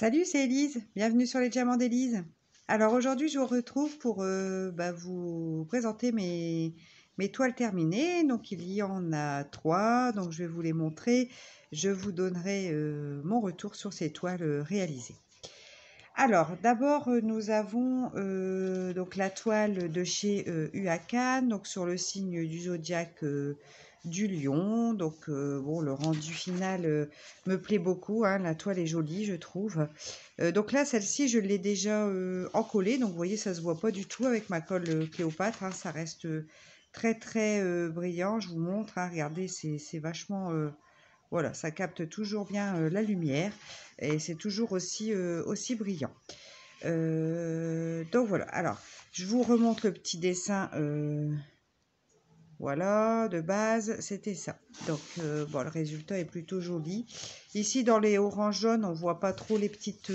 Salut, c'est Élise. Bienvenue sur les Diamants d'Élise. Alors aujourd'hui, je vous retrouve pour vous présenter mes toiles terminées. Donc il y en a 3, donc je vais vous les montrer. Je vous donnerai mon retour sur ces toiles réalisées. Alors d'abord, nous avons donc la toile de chez Huacan, donc sur le signe du zodiaque du lion. Donc bon, le rendu final me plaît beaucoup, hein, la toile est jolie, je trouve. Donc là, celle-ci, je l'ai déjà encollée, donc vous voyez, ça se voit pas du tout avec ma colle Cléopâtre, hein, ça reste très très brillant. Je vous montre, hein, regardez, c'est vachement voilà, ça capte toujours bien la lumière et c'est toujours aussi brillant. Donc voilà, alors je vous remonte le petit dessin. Voilà, de base, c'était ça. Donc, bon, le résultat est plutôt joli. Ici, dans les orange jaunes, on voit pas trop les petites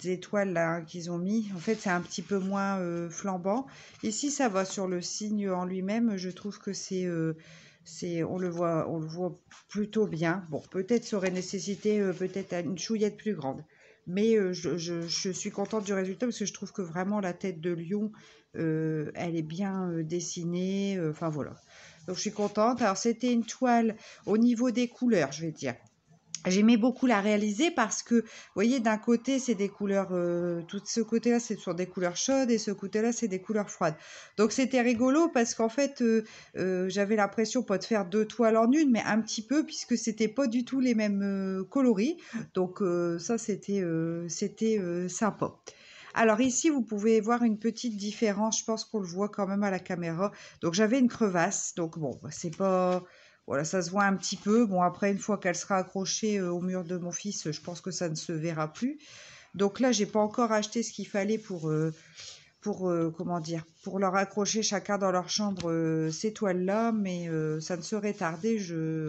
étoiles là, hein, qu'ils ont mis. En fait, c'est un petit peu moins flambant. Ici, ça va sur le signe en lui-même. Je trouve que on le voit plutôt bien. Bon, peut-être ça aurait nécessité peut-être une chouillette plus grande. Mais je suis contente du résultat parce que je trouve que vraiment la tête de lion, elle est bien dessinée. Enfin voilà. Donc je suis contente. Alors c'était une toile au niveau des couleurs, je vais dire. J'aimais beaucoup la réaliser parce que, vous voyez, d'un côté, c'est des couleurs, tout ce côté-là, c'est sur des couleurs chaudes et ce côté-là, c'est des couleurs froides. Donc, c'était rigolo parce qu'en fait, j'avais l'impression pas de faire deux toiles en une, mais un petit peu puisque c'était pas du tout les mêmes coloris. Donc, ça, c'était sympa. Alors ici, vous pouvez voir une petite différence. Je pense qu'on le voit quand même à la caméra. Donc, j'avais une crevasse. Donc, bon, c'est pas... Voilà, ça se voit un petit peu. Bon, après, une fois qu'elle sera accrochée au mur de mon fils, je pense que ça ne se verra plus. Donc là, j'ai pas encore acheté ce qu'il fallait comment dire, pour leur accrocher chacun dans leur chambre ces toiles-là, mais ça ne serait tardé.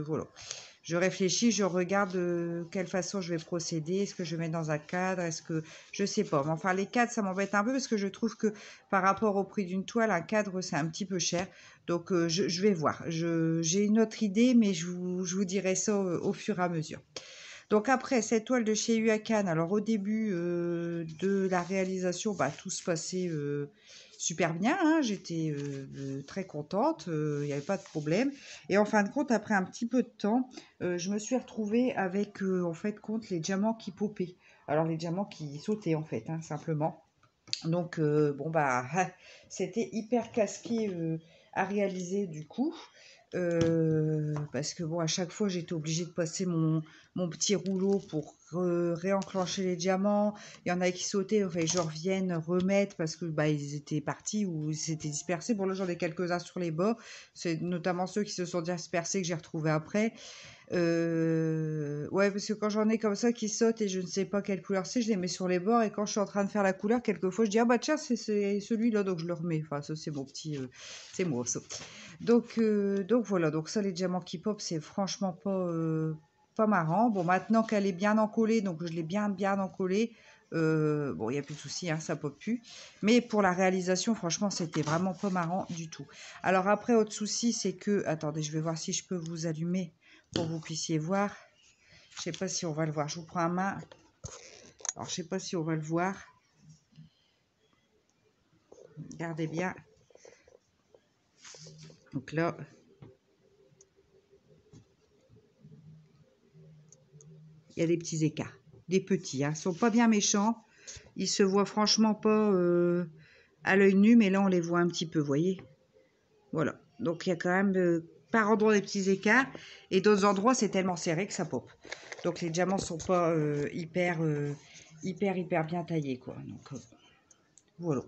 Voilà. Je réfléchis, je regarde de quelle façon je vais procéder. Est-ce que je vais mettre dans un cadre? Est-ce que... Je sais pas. Mais enfin, les cadres, ça m'embête un peu parce que je trouve que par rapport au prix d'une toile, un cadre, c'est un petit peu cher. Donc, je vais voir. J'ai une autre idée, mais je vous dirai ça au fur et à mesure. Donc après, cette toile de chez Huacan, alors au début de la réalisation, bah, tout se passait super bien, hein, j'étais très contente, il n'y avait pas de problème. Et en fin de compte, après un petit peu de temps, je me suis retrouvée avec en fait compte les diamants qui popaient. Alors les diamants qui sautaient en fait, hein, simplement. Donc bon bah c'était hyper casqué à réaliser du coup. Parce que bon, à chaque fois, j'étais obligée de passer mon petit rouleau pour réenclencher les diamants. Il y en a qui sautaient, enfin, je revienne remettre parce que bah, ils étaient partis ou ils s'étaient dispersés. Bon, là, j'en ai quelques-uns sur les bords. C'est notamment ceux qui se sont dispersés que j'ai retrouvés après. Ouais, parce que quand j'en ai comme ça qui sautent et je ne sais pas quelle couleur c'est, je les mets sur les bords et quand je suis en train de faire la couleur, quelquefois je dis ah bah tiens c'est celui-là donc je le remets. Enfin ça c'est mon petit, c'est moi ça. Donc voilà, donc ça les diamants qui pop c'est franchement pas marrant. Bon maintenant qu'elle est bien encollée, donc je l'ai bien encollée. Bon il y a plus de souci, hein, ça pop plus. Mais pour la réalisation franchement c'était vraiment pas marrant du tout. Alors après autre souci c'est que attendez je vais voir si je peux vous allumer pour que vous puissiez voir. Je sais pas si on va le voir. Je vous prends à main. Alors, je sais pas si on va le voir. Regardez bien. Donc là, il y a des petits écarts. Des petits, hein. Ils sont pas bien méchants. Ils se voient franchement pas à l'œil nu, mais là, on les voit un petit peu, vous voyez. Voilà. Donc, il y a quand même par endroit des petits écarts. Et d'autres endroits, c'est tellement serré que ça pop. Donc, les diamants sont pas hyper bien taillés, quoi. Donc, voilà.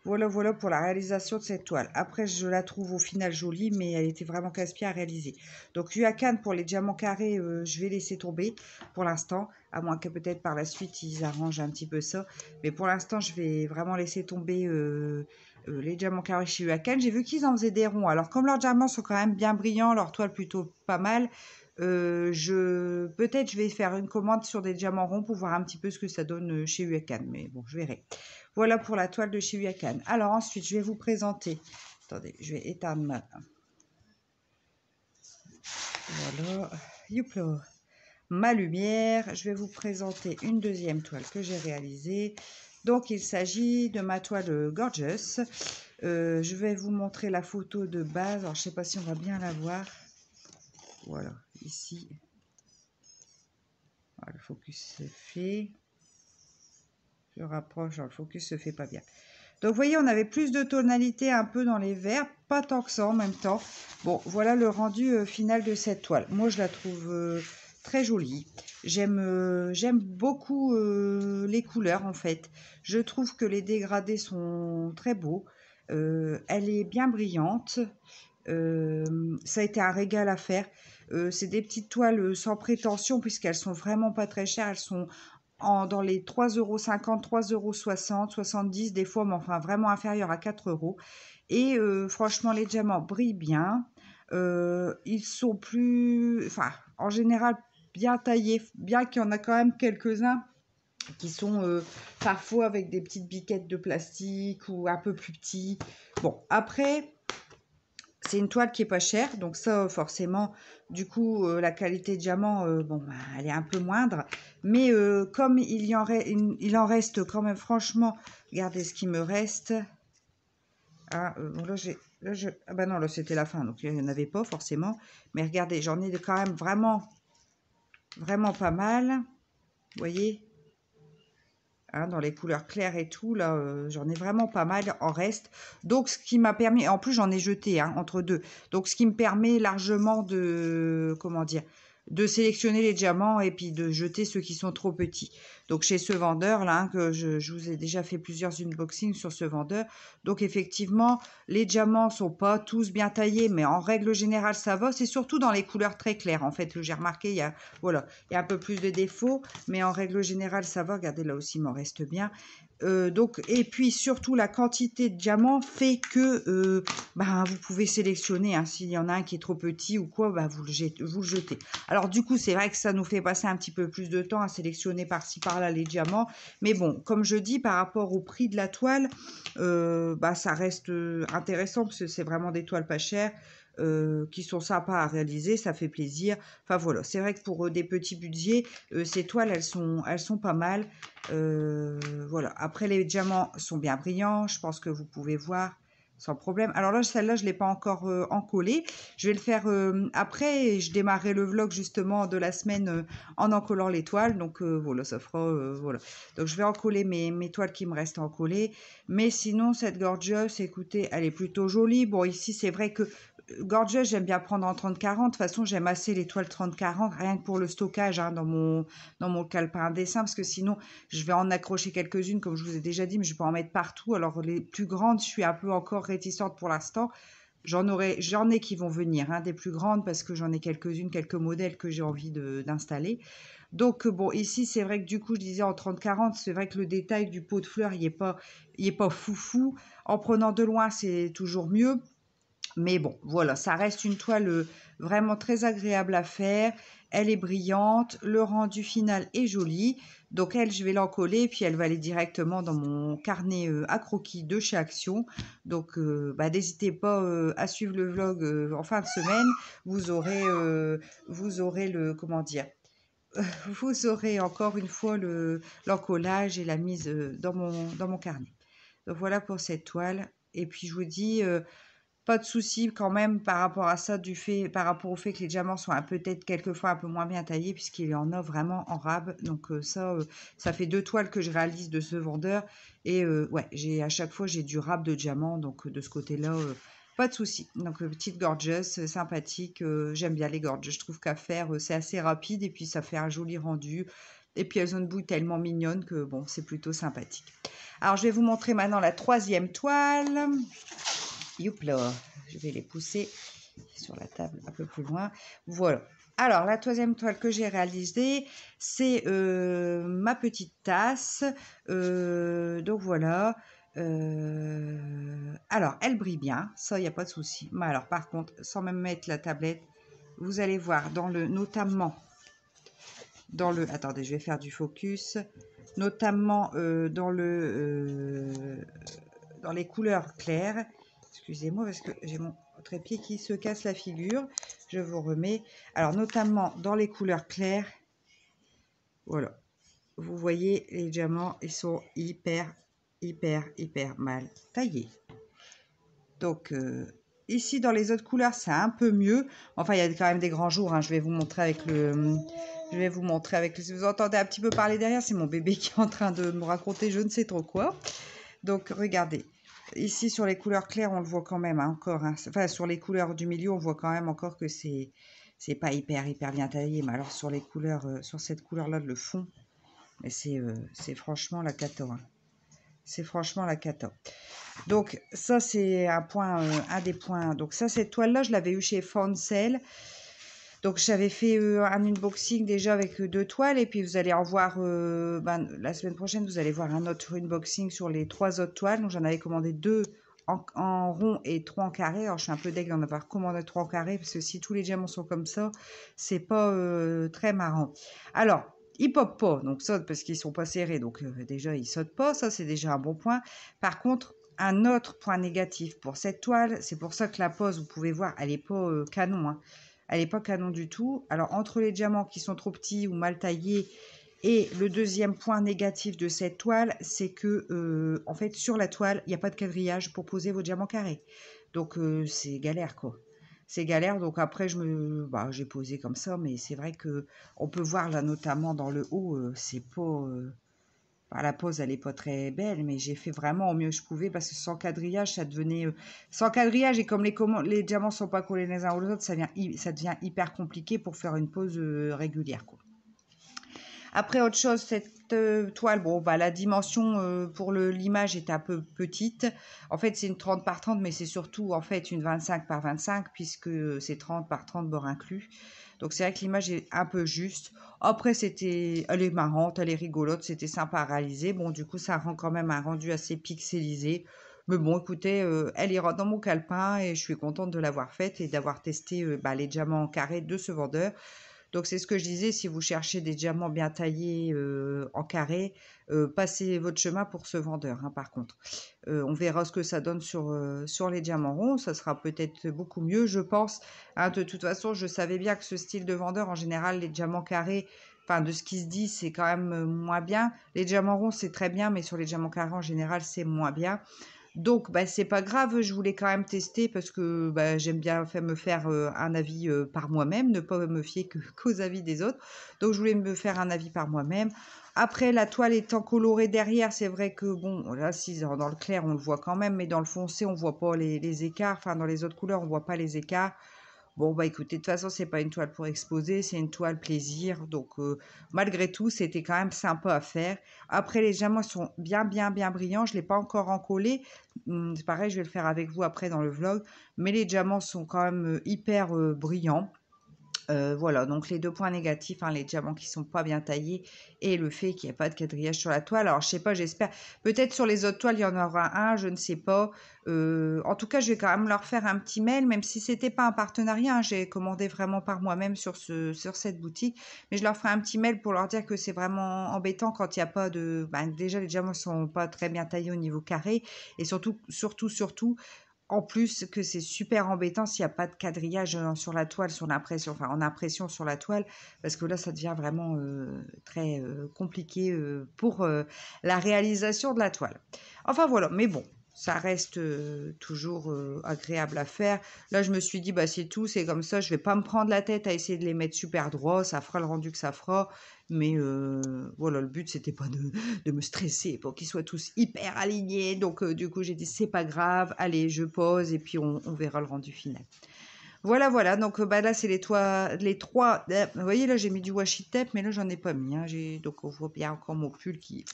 Voilà pour la réalisation de cette toile. Après, je la trouve au final jolie, mais elle était vraiment casse-pied à réaliser. Donc, Huacan pour les diamants carrés, je vais laisser tomber pour l'instant, à moins que peut-être par la suite, ils arrangent un petit peu ça. Mais pour l'instant, je vais vraiment laisser tomber les diamants carrés chez Huacan. J'ai vu qu'ils en faisaient des ronds. Alors, comme leurs diamants sont quand même bien brillants, leur toile plutôt pas mal, peut-être je vais faire une commande sur des diamants ronds pour voir un petit peu ce que ça donne chez Huacan. Mais bon, je verrai. Voilà pour la toile de chez Huacan. Alors ensuite, je vais vous présenter. Attendez, je vais éteindre voilà. Youpla. ma lumière. Je vais vous présenter une deuxième toile que j'ai réalisée. Donc, il s'agit de ma toile Gorgeous. Je vais vous montrer la photo de base. Alors, je ne sais pas si on va bien la voir. Voilà, ici. Voilà, le focus se fait. Je rapproche, alors le focus se fait pas bien. Donc, vous voyez, on avait plus de tonalité un peu dans les verts, pas tant que ça en même temps. Bon, voilà le rendu final de cette toile. Moi, je la trouve très jolie. J'aime beaucoup les couleurs, en fait. Je trouve que les dégradés sont très beaux. Elle est bien brillante. Ça a été un régal à faire. C'est des petites toiles sans prétention, puisqu'elles sont vraiment pas très chères. Elles sont dans les 3,50 €, 3,60 €, 70 des fois, mais enfin vraiment inférieur à 4 €. Et franchement, les diamants brillent bien. Ils sont plus, enfin, en général, bien taillés, bien qu'il y en a quand même quelques-uns qui sont parfois avec des petites biquettes de plastique ou un peu plus petits. Bon, après, c'est une toile qui est pas chère, donc ça, forcément, du coup, la qualité de diamant, bon, bah, elle est un peu moindre. Mais comme il en reste quand même, franchement, regardez ce qui me reste. Ah, bon, ah bah non, là, c'était la fin, donc il n'y en avait pas forcément. Mais regardez, j'en ai quand même vraiment, vraiment pas mal. Vous voyez? Hein, dans les couleurs claires et tout, là, j'en ai vraiment pas mal en reste. Donc, ce qui m'a permis, en plus, j'en ai jeté hein, entre deux. Donc, ce qui me permet largement de, comment dire, de sélectionner les diamants et puis de jeter ceux qui sont trop petits. Donc, chez ce vendeur, là, hein, que je vous ai déjà fait plusieurs unboxings sur ce vendeur. Donc, effectivement, les diamants sont pas tous bien taillés, mais en règle générale, ça va. C'est surtout dans les couleurs très claires, en fait, que j'ai remarqué, voilà, il y a un peu plus de défauts, mais en règle générale, ça va. Regardez, là aussi, il m'en reste bien. Donc, et puis surtout, la quantité de diamants fait que ben, vous pouvez sélectionner. Hein, s'il y en a un qui est trop petit ou quoi, ben, vous le jetez. Alors, du coup, c'est vrai que ça nous fait passer un petit peu plus de temps à sélectionner par-ci, par-là les diamants. Mais bon, comme je dis, par rapport au prix de la toile, ben, ça reste intéressant parce que c'est vraiment des toiles pas chères. Qui sont sympas à réaliser, ça fait plaisir. Enfin voilà, c'est vrai que pour des petits budgets, ces toiles, elles sont pas mal. Voilà, après les diamants sont bien brillants, je pense que vous pouvez voir sans problème. Alors là, celle-là, je ne l'ai pas encore encollée. Je vais le faire après et je démarrerai le vlog justement de la semaine en encollant les toiles. Donc voilà, ça fera, voilà. Donc je vais encoller mes toiles qui me restent à encoller. Mais sinon, cette Gorgeous, écoutez, elle est plutôt jolie. Bon, ici, c'est vrai que Gorgeous, j'aime bien prendre en 30-40. De toute façon, j'aime assez les toiles 30-40, rien que pour le stockage hein, dans mon calepin à dessin, parce que sinon, je vais en accrocher quelques-unes, comme je vous ai déjà dit, mais je ne vais pas en mettre partout. Alors, les plus grandes, je suis un peu encore réticente pour l'instant. J'en ai qui vont venir, hein, des plus grandes, parce que j'en ai quelques-unes, quelques modèles que j'ai envie d'installer. Donc, bon, ici, c'est vrai que du coup, je disais en 30-40, c'est vrai que le détail du pot de fleurs, il n'est pas foufou. En prenant de loin, c'est toujours mieux. Mais bon, voilà, ça reste une toile vraiment très agréable à faire. Elle est brillante, le rendu final est joli. Donc elle, je vais l'encoller, puis elle va aller directement dans mon carnet à croquis de chez Action. Donc bah, n'hésitez pas à suivre le vlog en fin de semaine. Vous aurez le, comment dire, vous aurez encore une fois l'encollage et la mise dans mon carnet. Donc voilà pour cette toile. Et puis je vous dis... pas de souci quand même par rapport à ça, par rapport au fait que les diamants sont peut-être quelquefois un peu moins bien taillés, puisqu'il y en a vraiment en rab. Donc ça fait 2 toiles que je réalise de ce vendeur. Et ouais, à chaque fois, j'ai du rab de diamants. Donc de ce côté-là, pas de souci. Donc petite Gorgeous, sympathique. J'aime bien les Gorgeous. Je trouve qu'à faire, c'est assez rapide et puis ça fait un joli rendu. Et puis elles ont une bouille tellement mignonne que bon, c'est plutôt sympathique. Alors je vais vous montrer maintenant la 3e toile. Youpla, je vais les pousser sur la table un peu plus loin. Voilà. Alors, la 3e toile que j'ai réalisée, c'est ma petite tasse. Donc, voilà. Alors, elle brille bien. Ça, il n'y a pas de souci. Mais alors, par contre, sans même mettre la tablette, vous allez voir, notamment dans le... Attendez, je vais faire du focus. Notamment dans les couleurs claires. Excusez-moi parce que j'ai mon trépied qui se casse la figure. Je vous remets. Alors, notamment dans les couleurs claires. Voilà. Vous voyez, les diamants, ils sont hyper mal taillés. Donc, ici, dans les autres couleurs, c'est un peu mieux. Enfin, il y a quand même des grands jours. Hein. Je vais vous montrer avec le... Je vais vous montrer avec le... Si vous entendez un petit peu parler derrière, c'est mon bébé qui est en train de me raconter je ne sais trop quoi. Donc, regardez. Ici, sur les couleurs claires, on le voit quand même hein, encore. Hein. Enfin, sur les couleurs du milieu, on voit quand même encore que c'est pas hyper bien taillé. Mais alors, sur les couleurs, sur cette couleur-là, le fond, c'est franchement la cata. Hein. C'est franchement la cata. Donc, ça, c'est un des points. Donc, ça, cette toile-là, je l'avais eu chez Fonsel. Donc, j'avais fait un unboxing déjà avec 2 toiles. Et puis, vous allez en voir, la semaine prochaine, vous allez voir un autre unboxing sur les 3 autres toiles. Donc, j'en avais commandé 2 en rond et 3 en carré. Alors, je suis un peu deg d'en avoir commandé 3 en carré. Parce que si tous les diamants sont comme ça, c'est pas très marrant. Alors, ils popent pas. Donc, ça, parce qu'ils sont pas serrés. Donc, déjà, ils sautent pas. Ça, c'est déjà un bon point. Par contre, un autre point négatif pour cette toile, c'est pour ça que la pose, vous pouvez voir, elle n'est pas canon. Hein. Elle n'est pas canon du tout. Alors, entre les diamants qui sont trop petits ou mal taillés, et le deuxième point négatif de cette toile, c'est que, en fait, sur la toile, il n'y a pas de quadrillage pour poser vos diamants carrés. Donc, c'est galère, quoi. C'est galère. Donc, après, j'ai posé comme ça, mais c'est vrai que on peut voir, là, notamment dans le haut, c'est pas... la pose, elle n'est pas très belle, mais j'ai fait vraiment au mieux que je pouvais parce que sans quadrillage, ça devenait... sans quadrillage, et comme les diamants ne sont pas collés les uns aux autres, ça devient hyper compliqué pour faire une pose régulière, quoi. Après, autre chose, cette toile, bon, la dimension pour l'image est un peu petite. En fait, c'est une 30 par 30, mais c'est surtout, en fait, une 25 par 25, puisque c'est 30 par 30 bord inclus. Donc, c'est vrai que l'image est un peu juste. Après, elle est marrante, elle est rigolote, c'était sympa à réaliser. Bon, du coup, ça rend quand même un rendu assez pixelisé. Mais bon, écoutez, elle ira dans mon calepin et je suis contente de l'avoir faite et d'avoir testé les diamants en carré de ce vendeur. Donc, c'est ce que je disais, si vous cherchez des diamants bien taillés en carré, passez votre chemin pour ce vendeur, hein, par contre. On verra ce que ça donne sur les diamants ronds. Ça sera peut-être beaucoup mieux, je pense. Hein, de toute façon, je savais bien que ce style de vendeur, en général, les diamants carrés, enfin, de ce qui se dit, c'est quand même moins bien. Les diamants ronds, c'est très bien, mais sur les diamants carrés, en général, c'est moins bien. Donc, c'est pas grave, je voulais quand même tester parce que j'aime bien me faire un avis par moi-même, ne pas me fier qu'aux avis des autres. Donc, je voulais me faire un avis par moi-même. Après, la toile étant colorée derrière, c'est vrai que, bon, là, si dans le clair, on le voit quand même, mais dans le foncé, on voit pas les écarts. Enfin, dans les autres couleurs, on voit pas les écarts. Bon, écoutez, de toute façon, c'est pas une toile pour exposer, c'est une toile plaisir. Donc, malgré tout, c'était quand même sympa à faire. Après, les diamants sont bien brillants. Je ne l'ai pas encore encollé. C'est pareil, je vais le faire avec vous après dans le vlog. Mais les diamants sont quand même hyper brillants. Voilà, donc les 2 points négatifs, hein, les diamants qui sont pas bien taillés et le fait qu'il n'y ait pas de quadrillage sur la toile. Alors, je sais pas, j'espère. Peut-être sur les autres toiles, il y en aura un, je ne sais pas. En tout cas, je vais quand même leur faire un petit mail, même si c'était pas un partenariat. Hein, j'ai commandé vraiment par moi-même sur cette boutique. Mais je leur ferai un petit mail pour leur dire que c'est vraiment embêtant quand il n'y a pas de... déjà, les diamants sont pas très bien taillés au niveau carré. Et surtout, en plus que c'est super embêtant s'il n'y a pas de quadrillage sur la toile, en impression sur la toile, parce que là, ça devient vraiment très compliqué pour la réalisation de la toile. Enfin, voilà, mais bon, ça reste toujours agréable à faire. Là, je me suis dit, c'est tout, c'est comme ça, je vais pas me prendre la tête à essayer de les mettre super droits, ça fera le rendu que ça fera. Mais voilà, le but, c'était pas de me stresser pour qu'ils soient tous hyper alignés. Donc, du coup, j'ai dit, c'est pas grave, allez, je pose et puis on verra le rendu final. Voilà. Donc, là, c'est les trois. Vous voyez, là, j'ai mis du washi tape, mais là, j'en ai pas mis. Hein, donc, on voit bien encore mon pull qui...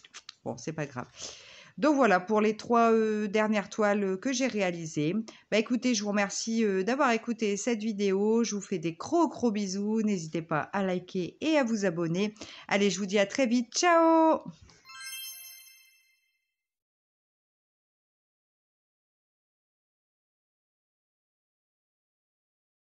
Bon, c'est pas grave. Donc voilà pour les 3 dernières toiles que j'ai réalisées. Écoutez, je vous remercie d'avoir écouté cette vidéo. Je vous fais des gros bisous. N'hésitez pas à liker et à vous abonner. Allez, je vous dis à très vite. Ciao!